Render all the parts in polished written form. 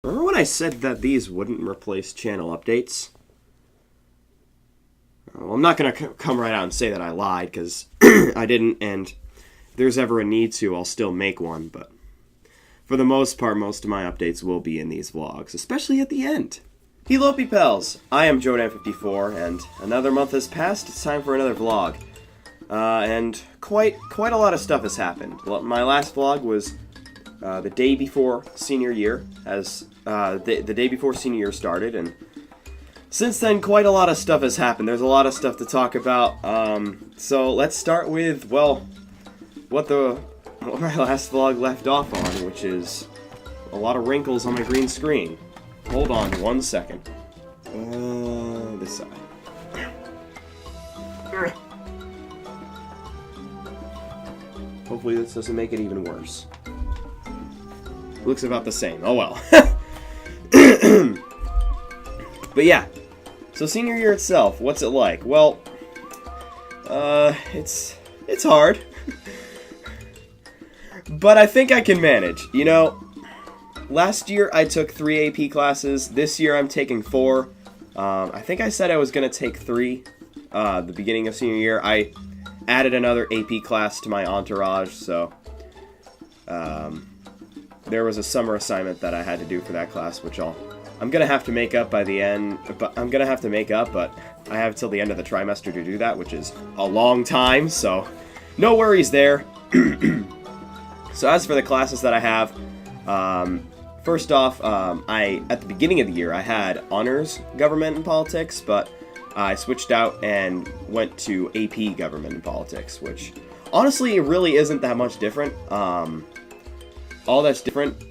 Remember when I said that these wouldn't replace channel updates? Well, I'm not going to come right out and say that I lied, because I didn't, and if there's ever a need to, I'll still make one, but for the most part, most of my updates will be in these vlogs, especially at the end. Hello, pals! I am Jodan54, and another month has passed. It's time for another vlog. And quite a lot of stuff has happened. My last vlog was the day before senior year, as the day before senior year started, and since then, quite a lot of stuff has happened. There's a lot of stuff to talk about. So let's start with, well, what my last vlog left off on, which is a lot of wrinkles on my green screen. Hold on 1 second. This side. Hopefully this doesn't make it even worse. Looks about the same. Oh well. But yeah. So senior year itself, what's it like? Well, it's hard. But I think I can manage. You know, last year I took 3 AP classes. This year I'm taking 4. I think I said I was going to take 3 the beginning of senior year. I added another AP class to my entourage, so there was a summer assignment that I had to do for that class, which I'm going to have to make up by the end, but I have till the end of the trimester to do that, which is a long time, so no worries there. So as for the classes that I have, first off, at the beginning of the year, I had honors government and politics, but I switched out and went to AP government and politics, which honestly, it really isn't that much different. All that's different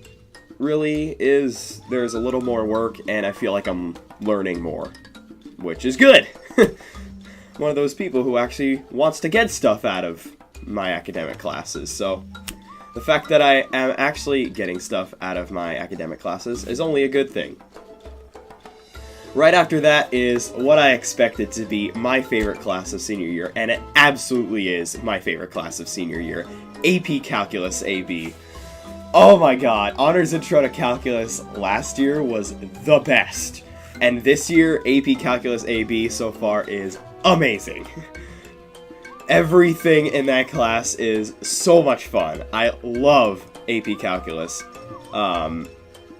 really is there's a little more work, and I feel like I'm learning more, which is good. One of those people who actually wants to get stuff out of my academic classes, so the fact that I am actually getting stuff out of my academic classes is only a good thing. Right after that is what I expected to be my favorite class of senior year, and it absolutely is my favorite class of senior year, AP Calculus AB. Oh my god, Honors Intro to Calculus last year was the best, and this year AP Calculus AB so far is amazing. Everything in that class is so much fun. I love AP Calculus.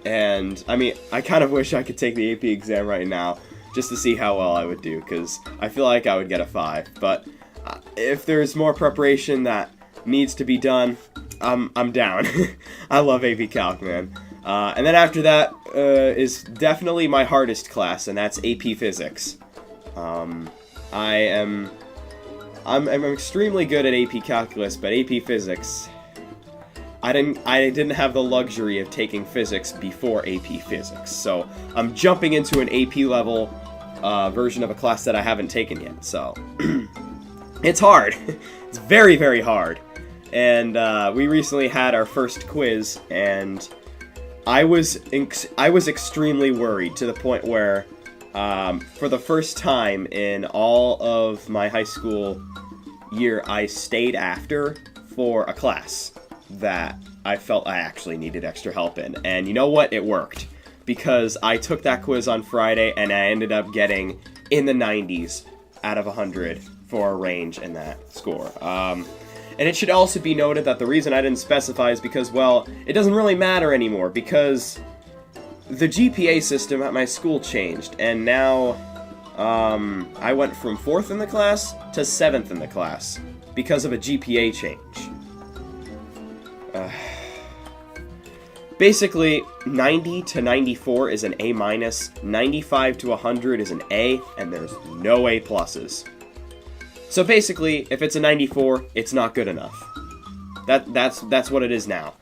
And, I mean, I kind of wish I could take the AP exam right now just to see how well I would do, because I feel like I would get a 5. But if there's more preparation that needs to be done, I'm down. I love AP Calc, man. And then after that is definitely my hardest class, and that's AP Physics. I'm extremely good at AP Calculus, but AP Physics, I didn't have the luxury of taking physics before AP Physics, so I'm jumping into an AP level version of a class that I haven't taken yet, so it's hard. It's very, very hard. And we recently had our first quiz, and I was extremely worried, to the point where for the first time in all of my high school year, I stayed after for a class that I felt I actually needed extra help in. And you know what? It worked. Because I took that quiz on Friday, and I ended up getting in the 90s out of 100 for a range in that score. And it should also be noted that the reason I didn't specify is because, well, it doesn't really matter anymore, because the GPA system at my school changed, and now I went from 4th in the class to 7th in the class because of a GPA change. Basically, 90 to 94 is an A-, 95 to 100 is an A, and there's no A pluses. So basically, if it's a 94, it's not good enough. That's what it is now.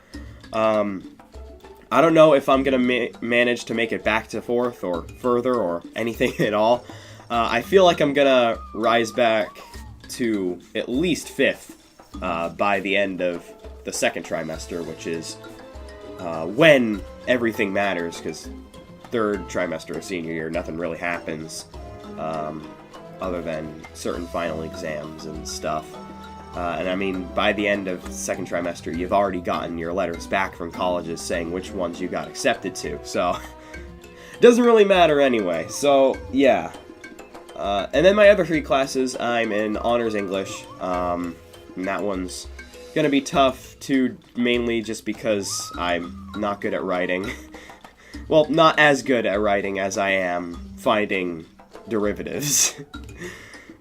I don't know if I'm gonna manage to make it back to 4th or further or anything at all. I feel like I'm gonna rise back to at least 5th by the end of the second trimester, which is when everything matters, because 3rd trimester of senior year, nothing really happens other than certain final exams and stuff. And I mean, by the end of the second trimester, you've already gotten your letters back from colleges saying which ones you got accepted to, so it doesn't really matter anyway. So, yeah. And then my other 3 classes, I'm in Honors English, and that one's gonna be tough, too, mainly just because I'm not good at writing. Well, not as good at writing as I am finding derivatives.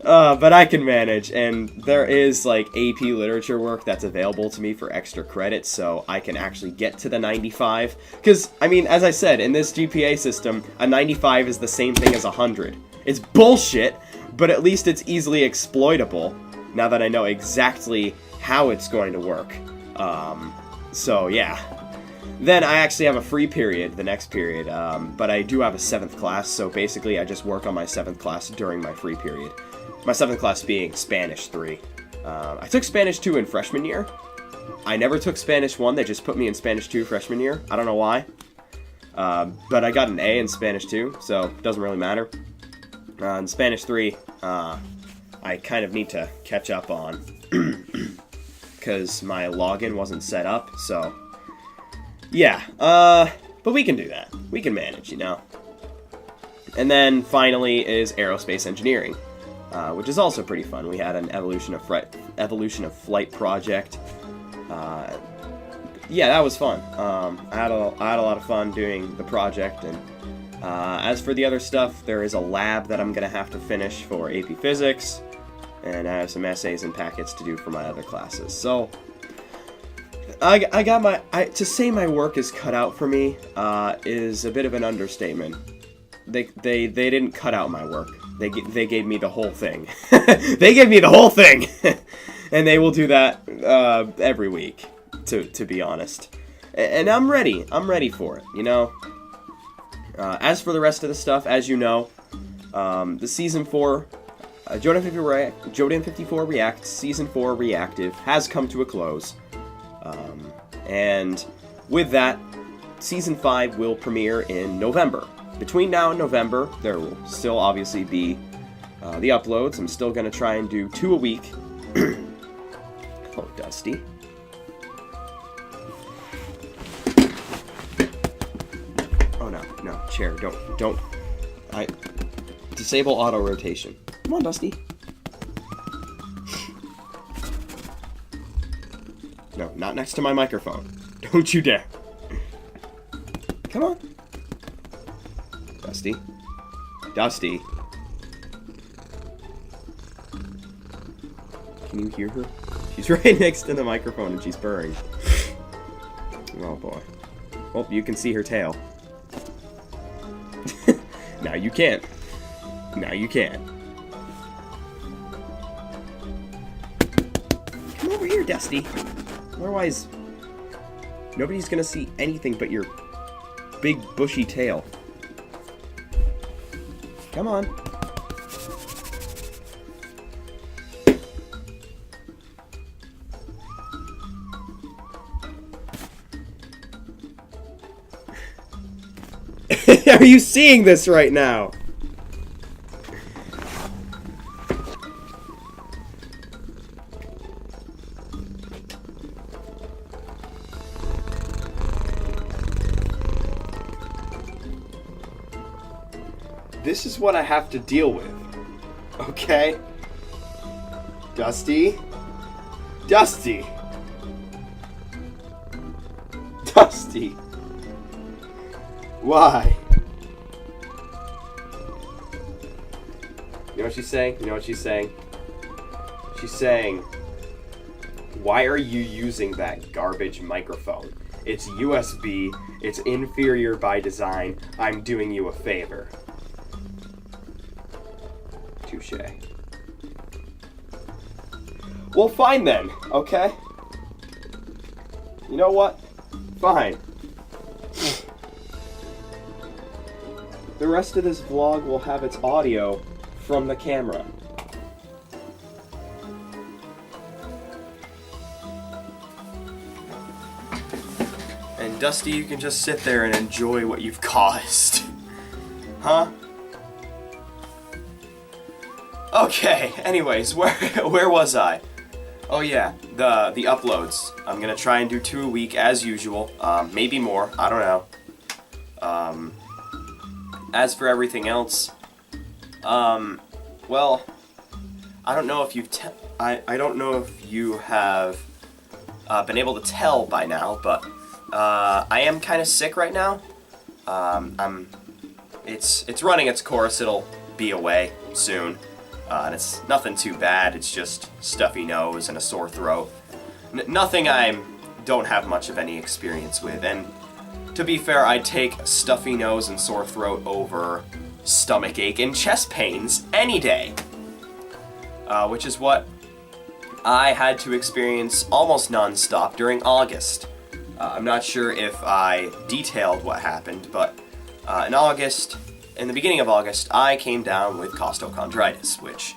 But I can manage, and there is, like, AP literature work that's available to me for extra credit, so I can actually get to the 95. Because, I mean, as I said, in this GPA system, a 95 is the same thing as 100. It's bullshit, but at least it's easily exploitable, now that I know exactly how it's going to work. So, yeah. Then I actually have a free period, the next period, but I do have a 7th class, so basically I just work on my 7th class during my free period. My 7th class being Spanish 3. I took Spanish 2 in freshman year. I never took Spanish 1, they just put me in Spanish 2 freshman year. I don't know why. But I got an A in Spanish 2, so it doesn't really matter. In Spanish 3, I kind of need to catch up on, because my login wasn't set up, so yeah. But we can do that. We can manage, you know. And then finally is aerospace engineering, which is also pretty fun. We had an evolution of flight project. Yeah, that was fun. I had a lot of fun doing the project. And as for the other stuff, there is a lab that I'm gonna have to finish for AP Physics, and I have some essays and packets to do for my other classes. So I got my to say my work is cut out for me is a bit of an understatement. They didn't cut out my work. They gave me the whole thing. They gave me the whole thing, and they will do that every week. To be honest, and I'm ready. I'm ready for it. You know. As for the rest of the stuff, as you know, the Season 4, Jodan 54 React, Season 4 Reactive has come to a close. And with that, Season 5 will premiere in November. Between now and November, there will still obviously be the uploads. I'm still going to try and do 2 a week. Oh, Dusty. Oh, no, chair, don't. Disable auto rotation. Come on, Dusty. No, not next to my microphone. Don't you dare. Come on. Dusty. Dusty. Can you hear her? She's right next to the microphone and she's purring. Oh boy. Well, you can see her tail. Now you can't. Now you can. Come over here, Dusty. Otherwise, nobody's gonna see anything but your big bushy tail. Come on. Are you seeing this right now? This is what I have to deal with. Okay? Dusty? Dusty! Dusty! Why? You know what she's saying? You know what she's saying? She's saying, why are you using that garbage microphone? It's USB, it's inferior by design, I'm doing you a favor. Touche. Well, fine then, okay? You know what? Fine. The rest of this vlog will have its audio from the camera. And Dusty, you can just sit there and enjoy what you've caused. Huh? Okay, anyways, where was I? Oh yeah, the uploads. I'm gonna try and do 2 a week as usual. Maybe more. I don't know. As for everything else, well, I don't know if I don't know if you have been able to tell by now, but I am kind of sick right now. It's running its course. It'll be away soon. And it's nothing too bad. It's just stuffy nose and a sore throat. Nothing I don't have much of any experience with. And to be fair, I'd take stuffy nose and sore throat over stomach ache and chest pains any day. Which is what I had to experience almost non-stop during August. I'm not sure if I detailed what happened, but in the beginning of August, I came down with costochondritis, which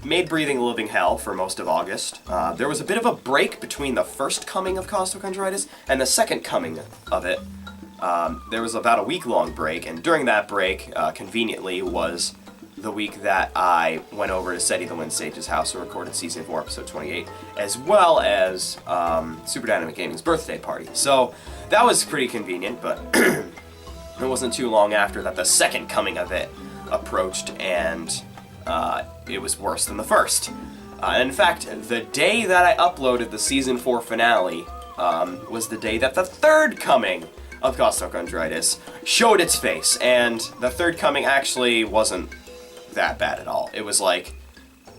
made breathing a living hell for most of August. There was a bit of a break between the first coming of costochondritis and the second coming of it. There was about a week-long break, and during that break, conveniently, was the week that I went over to Seti the Wind Sage's house and recorded Season 4, Episode 28, as well as Super Dynamic Gaming's birthday party. So that was pretty convenient, but it wasn't too long after that the second coming of it approached, and it was worse than the first. In fact, the day that I uploaded the Season 4 finale was the day that the third coming of costochondritis showed its face, and the third coming actually wasn't that bad at all. It was like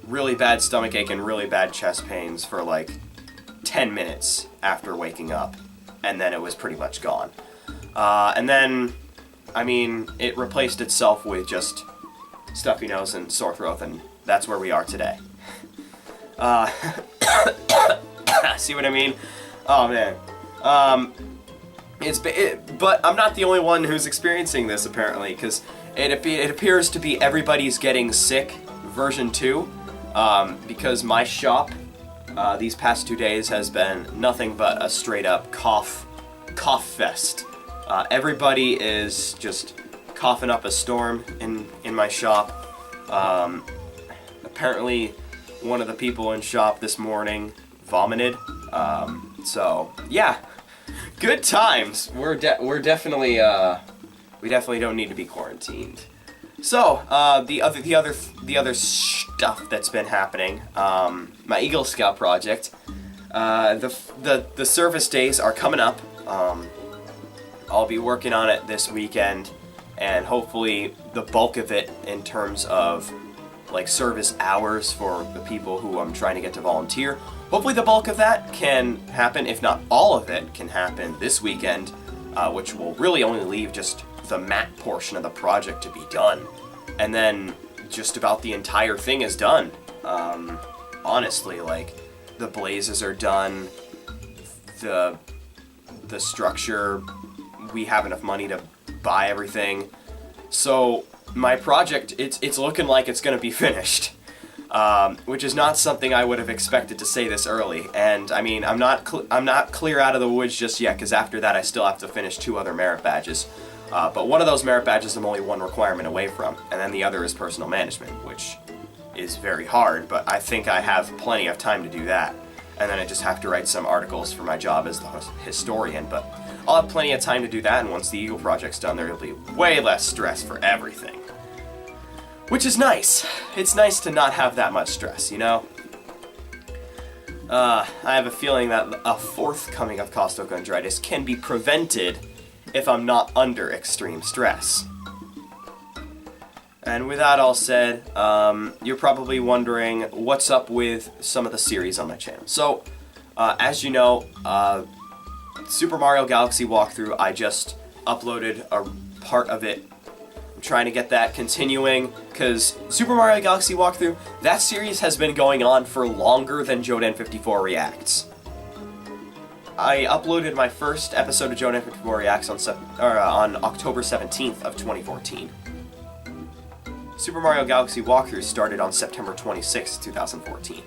really bad stomach ache and really bad chest pains for like 10 minutes after waking up, and then it was pretty much gone. And then, I mean, it replaced itself with just stuffy nose and sore throat, and that's where we are today. See what I mean? Oh man. But I'm not the only one who's experiencing this, apparently, because it appears to be everybody's getting sick version 2, because my shop these past 2 days has been nothing but a straight up cough fest. Everybody is just coughing up a storm in my shop. Apparently one of the people in shop this morning vomited. So yeah, good times. We definitely don't need to be quarantined. So the other stuff that's been happening, my Eagle Scout project, the service days are coming up. I'll be working on it this weekend, and hopefully the bulk of it in terms of like service hours for the people who I'm trying to get to volunteer. Hopefully the bulk of that can happen, if not all of it can happen this weekend, which will really only leave just the mat portion of the project to be done. And then just about the entire thing is done. Honestly, like, the blazes are done, the structure, we have enough money to buy everything. So my project, it's looking like it's going to be finished, which is not something I would have expected to say this early. And I mean, I'm not clear out of the woods just yet, because after that I still have to finish 2 other merit badges. But one of those merit badges I'm only 1 requirement away from, and then the other is personal management, which is very hard, but I think I have plenty of time to do that. And then I just have to write some articles for my job as the historian, but I'll have plenty of time to do that, and once the Eagle project's done, there'll be way less stress for everything. Which is nice. It's nice to not have that much stress, you know? I have a feeling that a 4th coming of costochondritis can be prevented if I'm not under extreme stress. And with that all said, you're probably wondering what's up with some of the series on my channel. So, as you know, Super Mario Galaxy walkthrough, I just uploaded a part of it. I'm trying to get that continuing, because Super Mario Galaxy walkthrough, that series has been going on for longer than Jodan54 Reacts. I uploaded my first episode of Jodan54 Reacts on October 17th of 2014. Super Mario Galaxy walkthrough started on September 26th, 2014.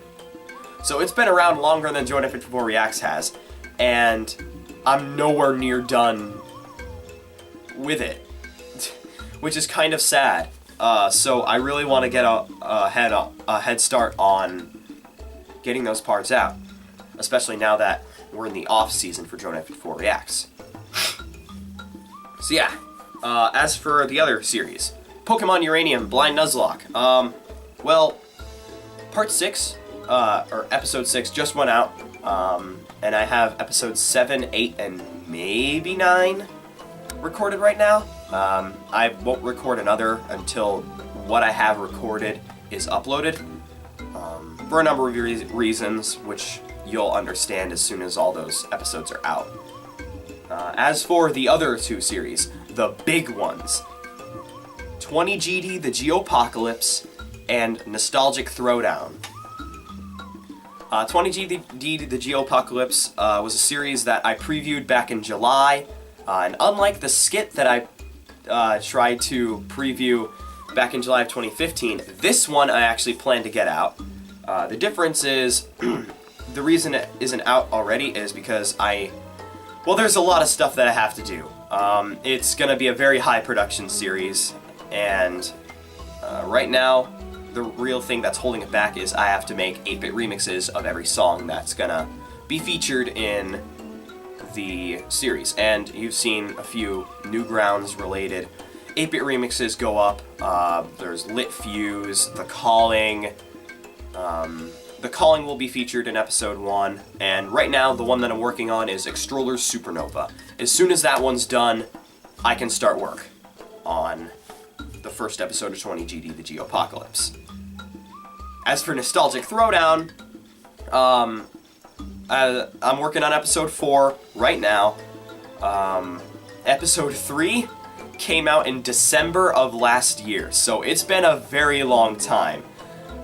So it's been around longer than Jodan54 Reacts has, and I'm nowhere near done with it, which is kind of sad. So I really want to get a head start on getting those parts out, especially now that we're in the off season for Drone F4 Reacts. So yeah, as for the other series, Pokemon Uranium Blind Nuzlocke. Well, part 6, or episode 6 just went out, and I have episodes 7, 8, and maybe 9 recorded right now. I won't record another until what I have recorded is uploaded, for a number of reasons, which you'll understand as soon as all those episodes are out. As for the other 2 series, the big ones, 20GD The Geopocalypse and Nostalgic Throwdown. 20GD The Geopocalypse was a series that I previewed back in July, and unlike the skit that I tried to preview back in July of 2015, this one I actually plan to get out. The difference is, the reason it isn't out already is because well, there's a lot of stuff that I have to do. It's going to be a very high production series, and right now, the real thing that's holding it back is I have to make 8-bit remixes of every song that's going to be featured in the series. And you've seen a few Newgrounds related 8-bit remixes go up. There's Lit Fuse, The Calling. The Calling will be featured in episode 1, and right now the one that I'm working on is Extroller's Supernova. As soon as that one's done, I can start work on the first episode of 20GD The Geopocalypse. As for Nostalgic Throwdown, I'm working on episode 4 right now. Episode 3 came out in December of last year, so it's been a very long time.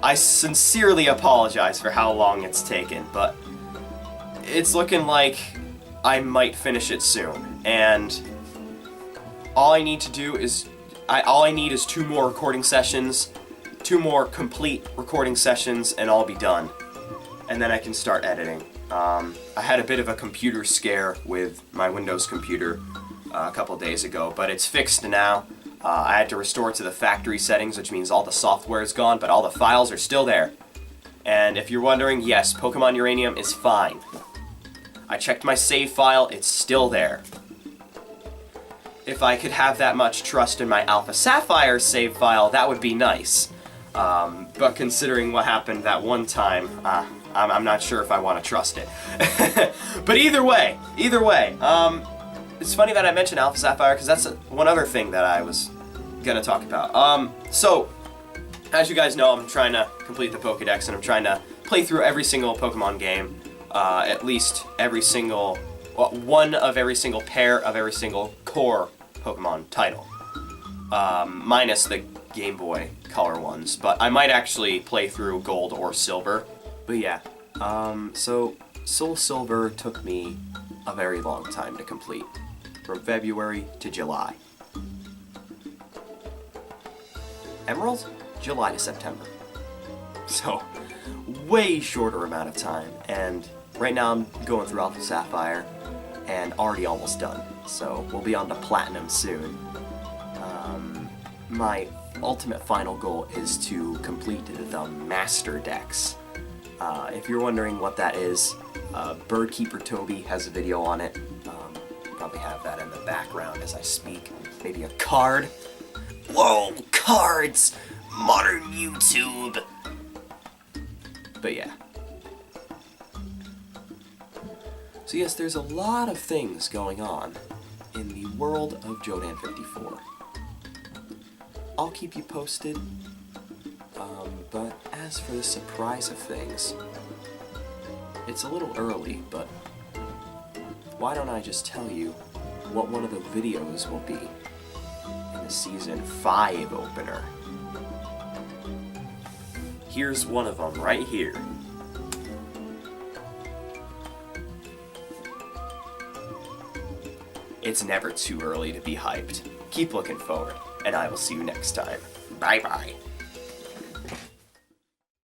I sincerely apologize for how long it's taken, but it's looking like I might finish it soon. And all I need to do is, all I need is 2 more recording sessions, 2 more complete recording sessions, and I'll be done. And then I can start editing. I had a bit of a computer scare with my Windows computer a couple days ago, but it's fixed now. I had to restore to the factory settings, which means all the software is gone, but all the files are still there. And if you're wondering, yes, Pokemon Uranium is fine. I checked my save file, it's still there. If I could have that much trust in my Alpha Sapphire save file, that would be nice. But considering what happened that one time, I'm not sure if I want to trust it. But either way, it's funny that I mentioned Alpha Sapphire, because that's one other thing that I was going to talk about. So, as you guys know, I'm trying to complete the Pokédex, and I'm trying to play through every single Pokemon game, at least every single, well, one of every single pair of every single core Pokemon title, minus the Game Boy Color ones, but I might actually play through Gold or Silver. But yeah, so Soul Silver took me a very long time to complete, from February to July. Emerald? July to September. So, way shorter amount of time, and right now I'm going through Alpha Sapphire, and already almost done, so we'll be on to Platinum soon. My ultimate final goal is to complete the Master Dex. If you're wondering what that is, Birdkeeper Toby has a video on it. Probably have that in the background as I speak. Maybe a card. Whoa, cards! Modern YouTube! But yeah. So yes, there's a lot of things going on in the world of Jodan 54. I'll keep you posted, but as for the surprise of things, it's a little early, but why don't I just tell you what one of the videos will be in the Season 5 opener. Here's one of them right here. It's never too early to be hyped. Keep looking forward, and I will see you next time. Bye-bye.